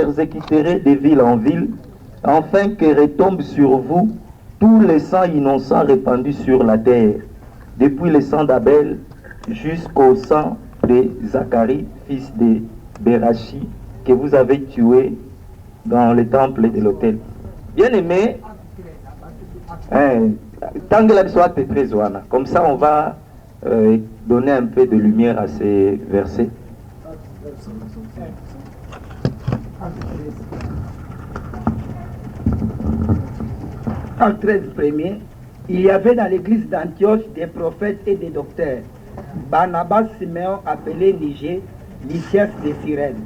persécuterai de ville en ville, afin que retombe sur vous tous les sangs innocents répandus sur la terre, depuis le sang d'Abel jusqu'au sang de Zacharie, fils de Bérachi, que vous avez tué dans le temple de l'autel. Bien aimé, comme ça on va donner un peu de lumière à ces versets. En 13 premier, il y avait dans l'église d'Antioche des prophètes et des docteurs. Barnabas Siméon appelé Niger, Lysias de Cyrène.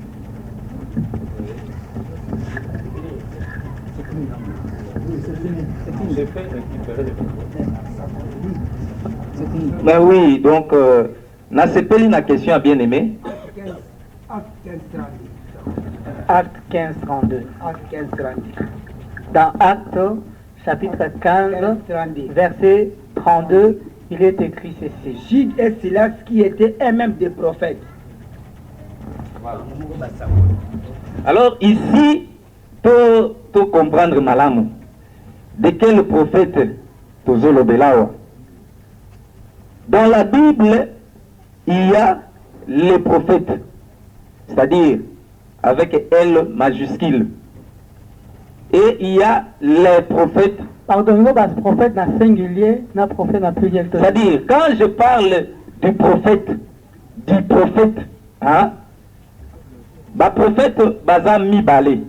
Ben oui, donc, n'a pas une question à bien aimé. Acte 15, 32. Dans Acte, chapitre 15, verset 32, il est écrit ceci. Jude et Silas qui étaient eux-mêmes des prophètes. Alors ici, pour comprendre Malamu, de quel prophète Tozolo Belawa? Dans la Bible, il y a les prophètes, c'est-à-dire avec L majuscule. Et il y a les prophètes. Pardon, le prophète n'a singulier, n'a prophète n'a pluriel. C'est-à-dire, quand je parle du prophète, hein, bah prophète baza mi balé.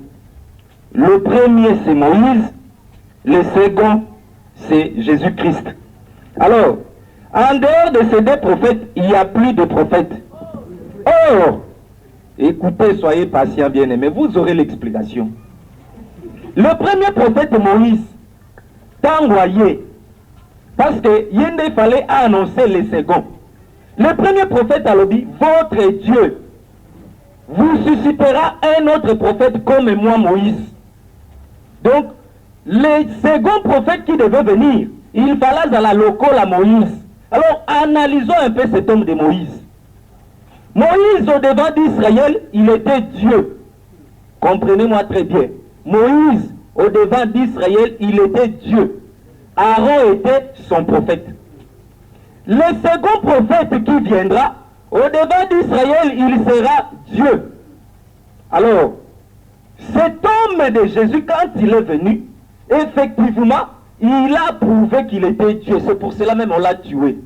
Le premier c'est Moïse, le second c'est Jésus-Christ. Alors, en dehors de ces deux prophètes, il n'y a plus de prophètes. Or, écoutez, soyez patients, bien-aimés, vous aurez l'explication. Le premier prophète Moïse t'a envoyé parce que il fallait annoncer le second. Le premier prophète a dit, votre Dieu vous suscitera un autre prophète comme moi Moïse. Donc, le second prophète qui devait venir, il fallait à la locale à Moïse. Alors, analysons un peu cet homme de Moïse. Moïse, au devant d'Israël, il était Dieu. Comprenez-moi très bien. Moïse, au devant d'Israël, il était Dieu. Aaron était son prophète. Le second prophète qui viendra, au devant d'Israël, il sera Dieu. Alors, cet homme de Jésus, quand il est venu, effectivement, il a prouvé qu'il était Dieu. C'est pour cela même on l'a tué.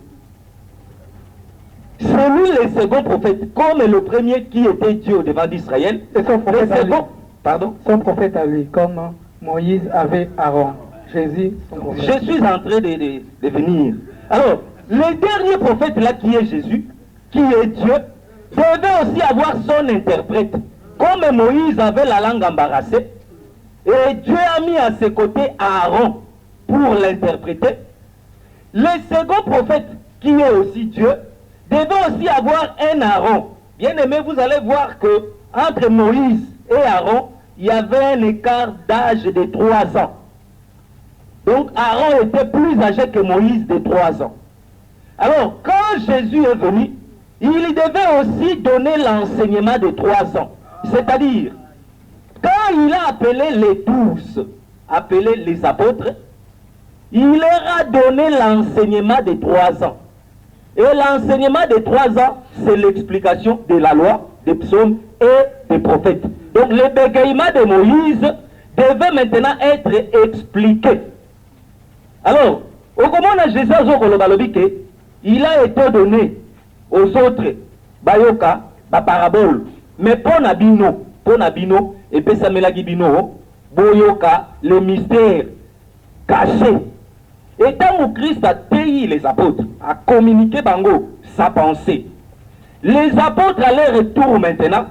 C'est lui le second prophète, comme le premier qui était Dieu au devant d'Israël. C'est son prophète à lui. Pardon? Son prophèt à lui, comme Moïse avait Aaron. Jésus, son prophète. Je suis en train de venir. Alors, le dernier prophète là qui est Jésus, qui est Dieu, devait aussi avoir son interprète. Comme Moïse avait la langue embarrassée, et Dieu a mis à ses côtés Aaron pour l'interpréter. Le second prophète, qui est aussi Dieu, devait aussi avoir un Aaron. Bien aimé, vous allez voir que entre Moïse et Aaron, il y avait un écart d'âge de 3 ans. Donc Aaron était plus âgé que Moïse de 3 ans. Alors, quand Jésus est venu, il devait aussi donner l'enseignement de 3 ans. C'est-à-dire, quand il a appelé les 12, appelé les apôtres, il leur a donné l'enseignement de 3 ans. Et l'enseignement de 3 ans, c'est l'explication de la loi, des psaumes et des prophètes. Donc le bégaiement de Moïse devait maintenant être expliqué. Alors, au moment de Jésus, il a été donné aux autres, bayoka, ba parabole, mais pour Nabino, et puis Samelagi Bino, boyoka, le mystère caché. Et tant que Christ a payé les apôtres, a communiqué bango sa pensée, les apôtres à leur retour maintenant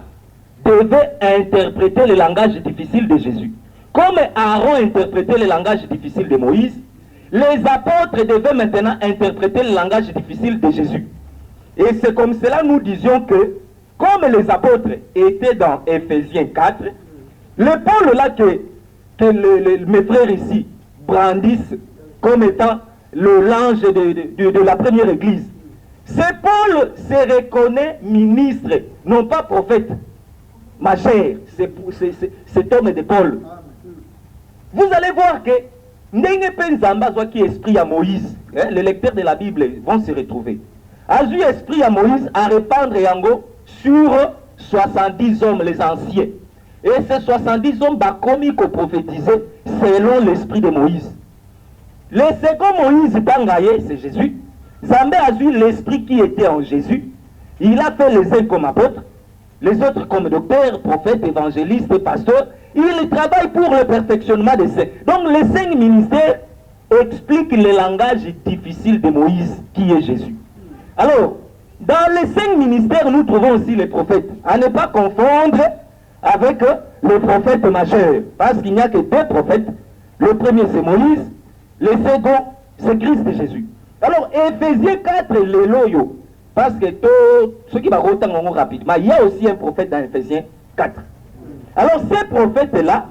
devaient interpréter le langage difficile de Jésus. Comme Aaron interprétait le langage difficile de Moïse, les apôtres devaient maintenant interpréter le langage difficile de Jésus. Et c'est comme cela nous disions que, comme les apôtres étaient dans Éphésiens 4, le Paul là que mes frères ici brandissent comme étant l'ange de la première église, c'est Paul se reconnaît ministre, non pas prophète. majeur, cet homme de Paul. Vous allez voir que Ndenge Penzamba qui esprit à Moïse, hein, les lecteurs de la Bible vont se retrouver. A eu esprit à Moïse à répandre Yango sur 70 hommes, les anciens. Et ces 70 hommes ont commis qu'on prophétisait selon l'esprit de Moïse. Le second Moïse Tangaye, c'est Jésus. Zambé a eu l'esprit qui était en Jésus. Il a fait les uns comme apôtres, les autres comme docteurs, prophètes, évangélistes, pasteurs. Il travaille pour le perfectionnement des saints. Donc les 5 ministères expliquent le langage difficile de Moïse, qui est Jésus. Alors, dans les 5 ministères, nous trouvons aussi les prophètes. À ne pas confondre avec le prophète majeur. Parce qu'il n'y a que 2 prophètes. Le premier c'est Moïse, le second c'est Christ Jésus. Alors, Éphésiens 4, les loyaux. Parce que ceux qui vont retenir rapidement, il y a aussi un prophète dans Éphésiens 4. Alors, ce prophète-là,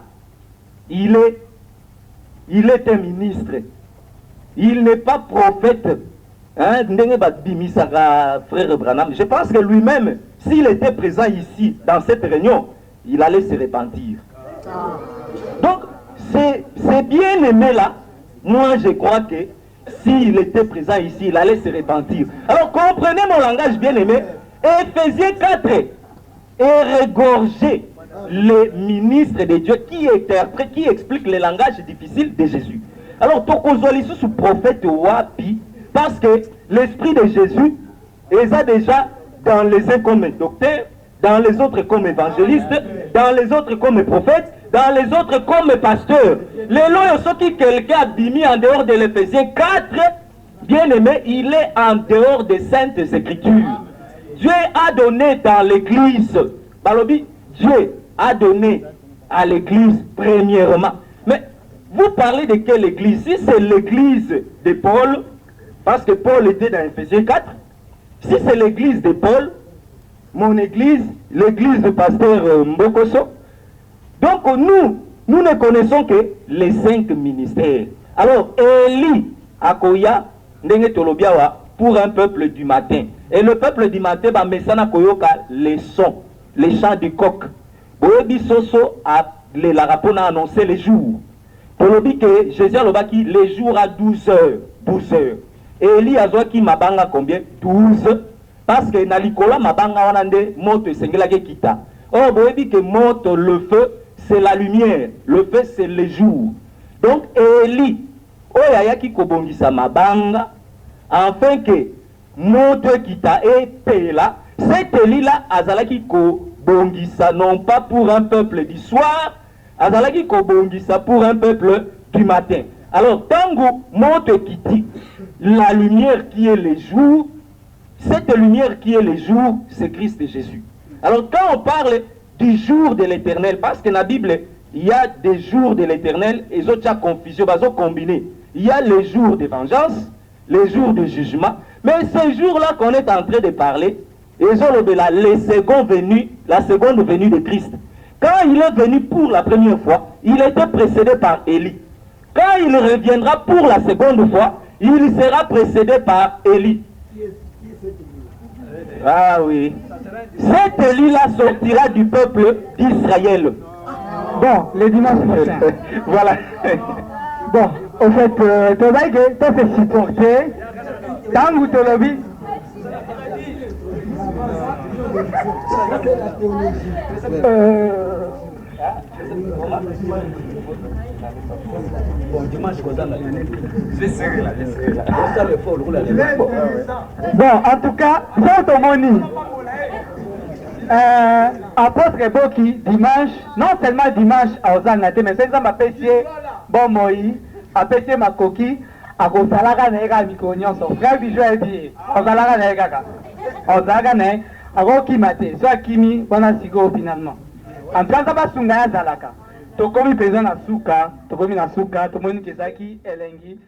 il est un ministre. Il n'est pas prophète. Hein, frère Branham. Je pense que lui-même, s'il était présent ici, dans cette réunion, il allait se repentir. Donc, c'est bien aimé là. Moi, je crois que s'il était présent ici, il allait se repentir. Alors, comprenez mon langage bien aimé. Éphésiens 4 est regorgé les ministres de Dieu qui interprètent, qui expliquent le langage difficile de Jésus. Alors, Tokozoli sous prophète Wapi, parce que l'esprit de Jésus est déjà dans les uns comme docteur, dans les autres comme évangéliste, dans les autres comme prophète, dans les autres comme pasteur. Les lois, qui quelqu'un a mis en dehors de l'Éphésiens 4, bien aimé, il est en dehors des saintes écritures. Dieu a donné dans l'église, Balobi, Dieu a donné à l'église premièrement. Mais vous parlez de quelle église? Si c'est l'église de Paul, parce que Paul était dans Éphésiens 4, si c'est l'église de Paul, mon église, l'église du pasteur Mbokoso, donc nous ne connaissons que les 5 ministères. Alors, Élie, Akoya, Ndenge Tolobiawa, pour un peuple du matin. Et le peuple du matin, Mesana Koyoka, les sons, les chants du coq. Boyebi Soso a la rapona annoncé les jours. Tolobi que Jésus a lobaki les jours à 12 heures. 12 heures. Et Élie a qui mabanga combien? 12. Parce que Nalikola mabanga wanande moto sengelake kita. Oh, boyebi que moto le feu, c'est la lumière. Le feu, c'est le jour. Donc, Élie, oyayaki kobongisa mabanga, afin que moto kita et là, cet Élie-là, azalaki kobongisa, non pas pour un peuple du soir, azalaki kobongisa pour un peuple du matin. Alors, tango moto kiti, la lumière qui est le jour, cette lumière qui est le jour, c'est Christ Jésus. Alors, quand on parle du jour de l'éternel, parce que dans la Bible, il y a des jours de l'éternel, et autres confusion, ils combiné. Il y a les jours de vengeance, les jours de jugement, mais ces jours-là qu'on est en train de parler, ils ont la seconde venue de Christ. Quand il est venu pour la première fois, il était précédé par Élie. Quand il reviendra pour la seconde fois, il sera précédé par Élie. Ah oui. Cet Élie-là sortira du peuple d'Israël. Bon, le dimanche prochain. Voilà. Bon, au fait, tu vois que tu es supporté. Tant que tu l'as vu. Bon, en tout cas, c'est au moni. Apôtre Boki, dimanche, non seulement dimanche à Ozanate, mais c'est ça m'a pêché, bon moi, a pêché ma coquille, à Rosalaka Nega Mikonion, son frère Bijou dit, Rosalaka Nega, Ozalaka Nega, à Roki Mate, soit Kimi, on a sigo finalement. En tout cas, ça va Sungaya Zalaka. Tu as commis présent à Souka, tu as commis à Souka, tu as commis à Elengi.